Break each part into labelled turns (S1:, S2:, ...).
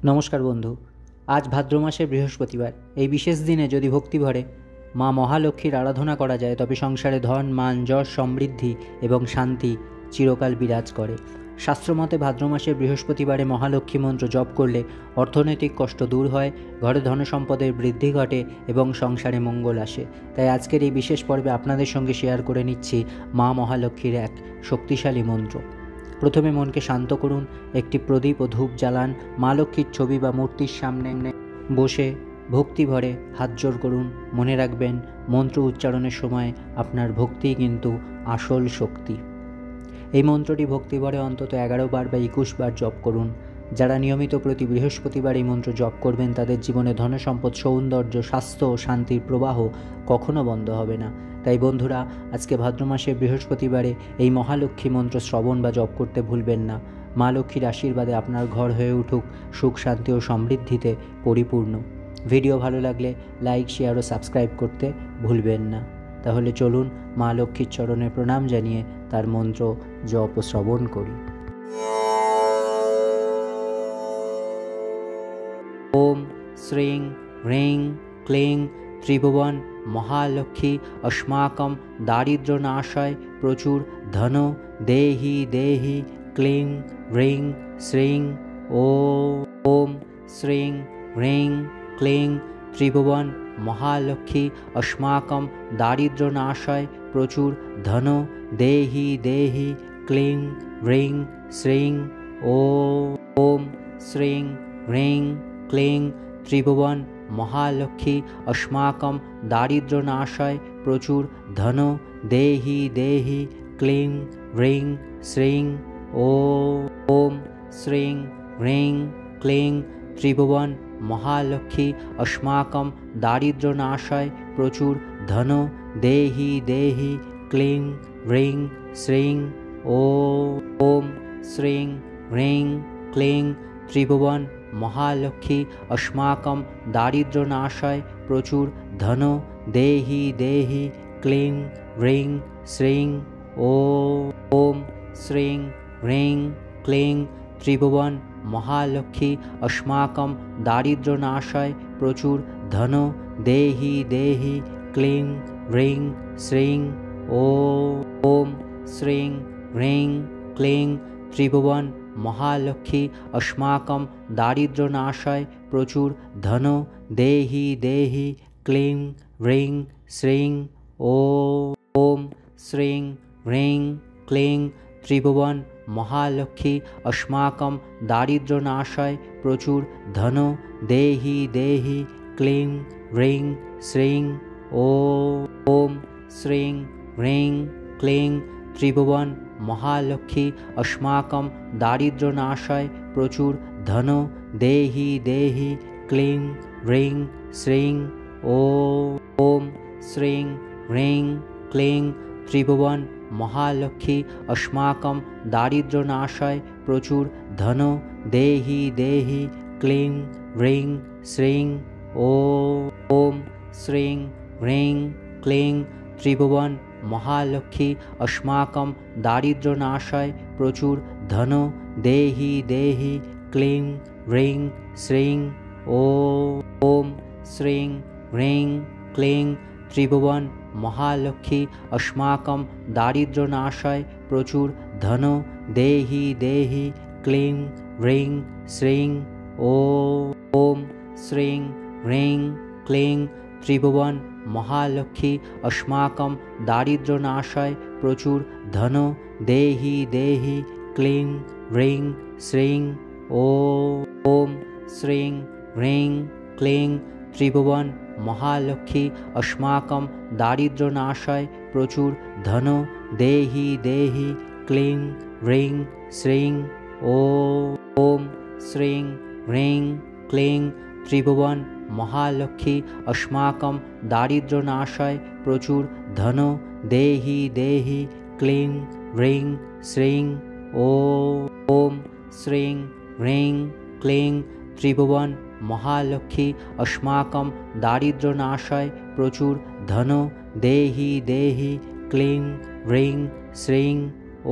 S1: নমস্কার বন্ধু। আজ ভাদ্র মাসের বৃহস্পতিবার। এই বিশেষ দিনে যদি ভক্তিভরে মা মহালক্ষ্মীর আরাধনা করা যায় তবে সংসারে ধন, মান, যশ, সমৃদ্ধি এবং শান্তি চিরকাল বিরাজ করে। শাস্ত্রমতে ভাদ্র মাসের বৃহস্পতিবারে মহালক্ষ্মী মন্ত্র জপ করলে অর্থনৈতিক কষ্ট দূর হয়, ঘরে ধনসম্পদের বৃদ্ধি ঘটে এবং সংসারে মঙ্গল আসে। তাই আজকের এই বিশেষ পর্বে আপনাদের সঙ্গে শেয়ার করে নিচ্ছি মা মহালক্ষ্মীর এক শক্তিশালী মন্ত্র। প্রথমে মনকে শান্ত করুন, একটি প্রদীপ ও ধূপ জ্বালান, মা লক্ষ্মীর ছবি বা মূর্তির সামনে বসে ভক্তি ভরে হাত জোড় করুন। মনে রাখবেন, মন্ত্র উচ্চারণের সময় আপনার ভক্তিই কিন্তু আসল শক্তি। এই মন্ত্রটি ভক্তিভরে অন্তত 11 বার বা 21 বার জপ করুন। যারা নিয়মিত প্রতি বৃহস্পতিবার এই মন্ত্র জপ করবেন তাদের জীবনে ধনসম্পদ, সৌন্দর্য, স্বাস্থ্য ও শান্তির প্রবাহ কখনো বন্ধ হবে না। তাই বন্ধুরা, আজকে ভাদ্র মাসে বৃহস্পতিবারে এই মহালক্ষ্মী মন্ত্র শ্রবণ বা জপ করতে ভুলবেন না। মা লক্ষ্মীর আশীর্বাদে আপনার ঘর হয়ে উঠুক সুখ, শান্তি ও সমৃদ্ধিতে পরিপূর্ণ। ভিডিও ভালো লাগলে লাইক, শেয়ার ও সাবস্ক্রাইব করতে ভুলবেন না। তাহলে চলুন মা লক্ষ্মীর চরণে প্রণাম জানিয়ে তার মন্ত্র জপ ও শ্রবণ করি। ওম শ্রীং হ্রিং ক্লিং ত্রিভুবন মহালক্ষ্মী अस्माकं दारिद्र्यनाशाय प्रचुर धन देहि देहि क्लीं ह्रीं श्रीं ओम श्रीं ह्रीं क्लीं त्रिभुवन महालक्ष्मी अस्माकं दारिद्र्यनाशाय प्रचुर धन देहि देहि क्लीं ह्रीं श्रीं ओम श्रीं ह्रीं क्लीं त्रिभुवन महालक्ष्मी अस्माकं दारिद्र्यनाशाय प्रचुर धन देहि देहि क्लीं ह्रीं श्रीं ओम श्रीं ह्रीं क्लीं त्रिभुवन महालक्ष्मी अस्माकं दारिद्र्यनाशाय प्रचुर धन देहि देहि क्लीं ह्रीं श्रीं ओम श्रीं ह्रीं क्लीं त्रिभुवन महालक्ष्मी अस्माकं दारिद्र्यनाशाय प्रचुर धन देहि देहि क्लीं ह्रीं श्रीं ओम श्रीं ह्रीं क्लीं त्रिभुवन महालक्ष्मी अस्माकं दारिद्र्यनाशाय प्रचुर धन देहि देहि क्लीं ह्रीं श्रीं ओम श्रीं ह्रीं क्लीं त्रिभुवन महालक्ष्मी अस्माकं दारिद्र्यनाशाय प्रचुर धन देहि देहि क्लीं ह्रीं श्रीं ओम श्रीं ह्रीं क्लीं त्रिभुवन महालक्ष्मी अस्माकं दारिद्र्यनाशाय प्रचुर धन देहि देहि क्लीं ह्रीं श्रीं ओम श्रीं ह्रीं क्लीं त्रिभुवन महालक्ष्मी अस्माकं दारिद्र्यनाशाय प्रचुर धन देहि देहि क्लीं ह्रीं श्रीं ओम श्रीं ह्रीं क्लीं त्रिभुवन महालक्ष्मी अस्माकं दारिद्र्यनाशाय प्रचुर धन देहि देहि क्लीं ह्रीं श्रीं ओम श्रीं ह्रीं क्लीं त्रिभुवन महालक्ष्मी अस्माकं दारिद्र्यनाशाय प्रचुर धन देहि देहि क्लीं ह्रीं श्रीं ओम श्रीं ह्रीं क्लीं त्रिभुवन महालक्ष्मी अस्माकं दारिद्र्यनाशाय प्रचुर धन देहि देहि क्लीं ह्रीं श्रीं ओम श्रीं ह्रीं क्लीं त्रिभुवन महालक्ष्मी अस्माकं दारिद्र्यनाशाय प्रचुर धन देहि देहि क्लीं ह्रीं श्रीं ओम श्रीं ह्रीं क्लीं त्रिभुवन महालक्ष्मी अस्माकं दारिद्र्यनाशाय प्रचुर धन देहि देहि क्लीं ह्रीं श्रीं ओम श्रीं ह्रीं क्लीं त्रिभुवन महालक्ष्मी अस्माकं दारिद्र्यनाशाय प्रचुर धन देहि देहि क्लीं ह्रीं श्रीं ओम श्रीं ह्रीं क्लीं त्रिभुवन महालक्ष्मी अस्माकं दारिद्र्यनाशाय प्रचुर धन देहि देहि क्लीं ह्रीं श्रीं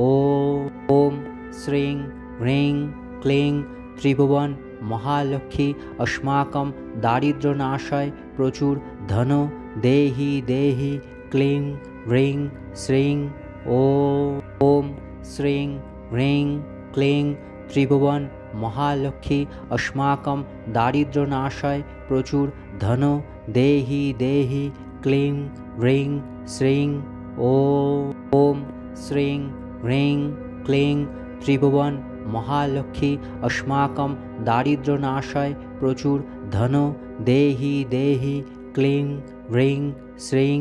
S1: ओम श्रीं ह्रीं क्लीं त्रिभुवन महालक्ष्मी अस्माकं दारिद्र्यनाशाय प्रचुर धन देहि देहि क्लीं ह्रीं श्रीं ॐ श्रीं ह्रीं क्लीं त्रिभुवन महालक्ष्मी अस्माकं दारिद्र्यनाशाय प्रचुर धन देहि देहि क्लीं ह्रीं श्रीं ॐ श्रीं ह्रीं क्लीं त्रिभुवन महालक्ष्मी अस्माकं दारिद्र्यनाशाय प्रचुर धन देहि देहि क्लीं ह्रीं श्रीं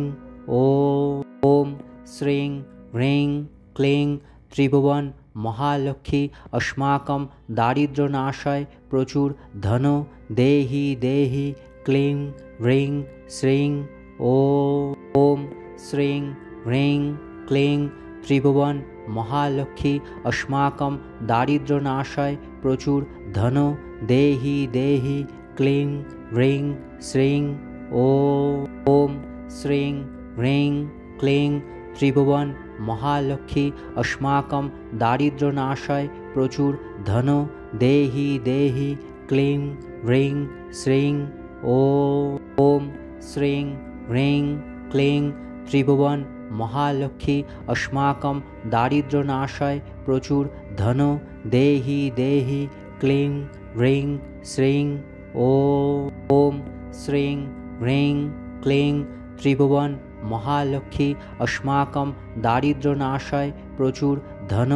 S1: ॐ श्रीं ह्रीं क्लीं त्रिभुवन महालक्ष्मी अस्माकं दारिद्र्यनाशाय प्रचुर धन देहि देहि क्लीं ह्रीं श्रीं ॐ श्रीं ह्रीं क्लीं त्रिभुवन महालक्ष्मी अस्माकं दारिद्र्यनाशाय प्रचुर धन देहि देहि क्लीं ह्रीं श्रीं ॐ श्रीं ह्रीं क्लीं त्रिभुवन महालक्ष्मी अस्माकं दारिद्र्यनाशाय प्रचुर धन देहि देहि क्लीं ह्रीं श्रीं ॐ श्रीं ह्रीं क्लीं त्रिभुवन महालक्ष्मी अस्माकं दारिद्र्यनाशाय प्रचुर धन देहि देहि क्लीं ह्रीं श्रीं ॐ श्रीं ह्रीं क्लीं त्रिभुवन महालक्ष्मी अस्माकं दारिद्र्यनाशाय प्रचुर धन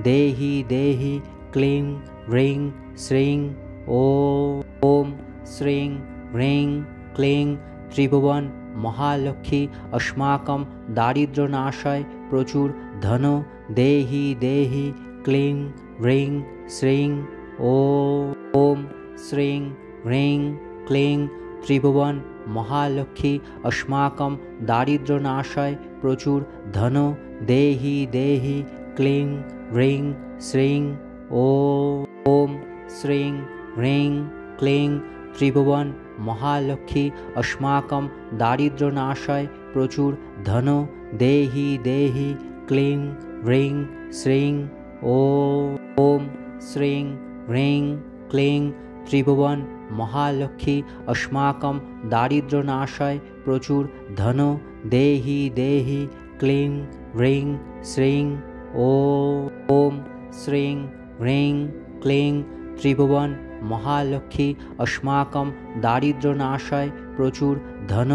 S1: देहि देहि क्लीं ह्रीं श्रीं ॐ श्रीं ह्रीं क्लीं त्रिभुवन महालक्ष्मी अस्माकं दारिद्र्यनाशाय प्रचुर धन देहि देहि क्लीं ह्रीं श्रीं ॐ श्रीं ह्रीं क्लीं त्रिभुवन महालक्ष्मी अस्माकं दारिद्र्यनाशाय प्रचुर धन देहि देहि क्लीं ह्रीं श्रीं ॐ श्रीं ह्रीं क्लीं त्रिभुवन महालक्ष्मी अस्माकं दारिद्र्यनाशाय प्रचुर धन देहि देहि क्लीं ह्रीं श्रीं ॐ श्रीं ह्रीं क्लीं त्रिभुवन महालक्ष्मी अस्माकं दारिद्र्यनाशाय प्रचुर धन देहि देहि क्लीं ह्रीं श्रीं ॐ श्रीं ह्रीं क्लीं त्रिभुवन महालक्ष्मी अस्माकं दारिद्र्यनाशाय प्रचुर धन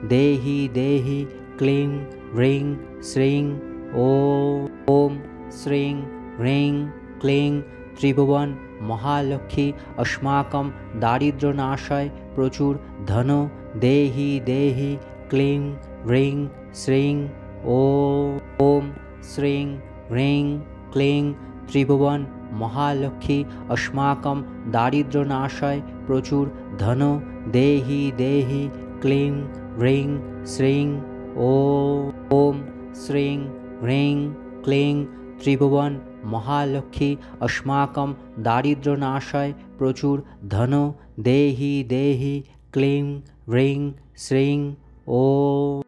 S1: देहि देहि क्लीं ह्रीं श्रीं ॐ श्रीं ह्रीं क्लीं त्रिभुवन महालक्ष्मी अस्माकं दारिद्र्यनाशाय प्रचुर धन देहि देहि क्लीं ह्रीं श्रीं ॐ श्रीं ह्रीं क्लीं त्रिभुवन महालक्ष्मी अस्माकं दारिद्र्यनाशाय प्रचुर धन देहि देहि क्लीं ह्रीं श्रीं ॐ श्रीं ह्रीं क्लीं त्रिभुवन महालक्ष्मी अस्माकं दारिद्र्यनाशाय प्रचुर धन देहि देहि क्लीं ह्रीं श्रीं ॐ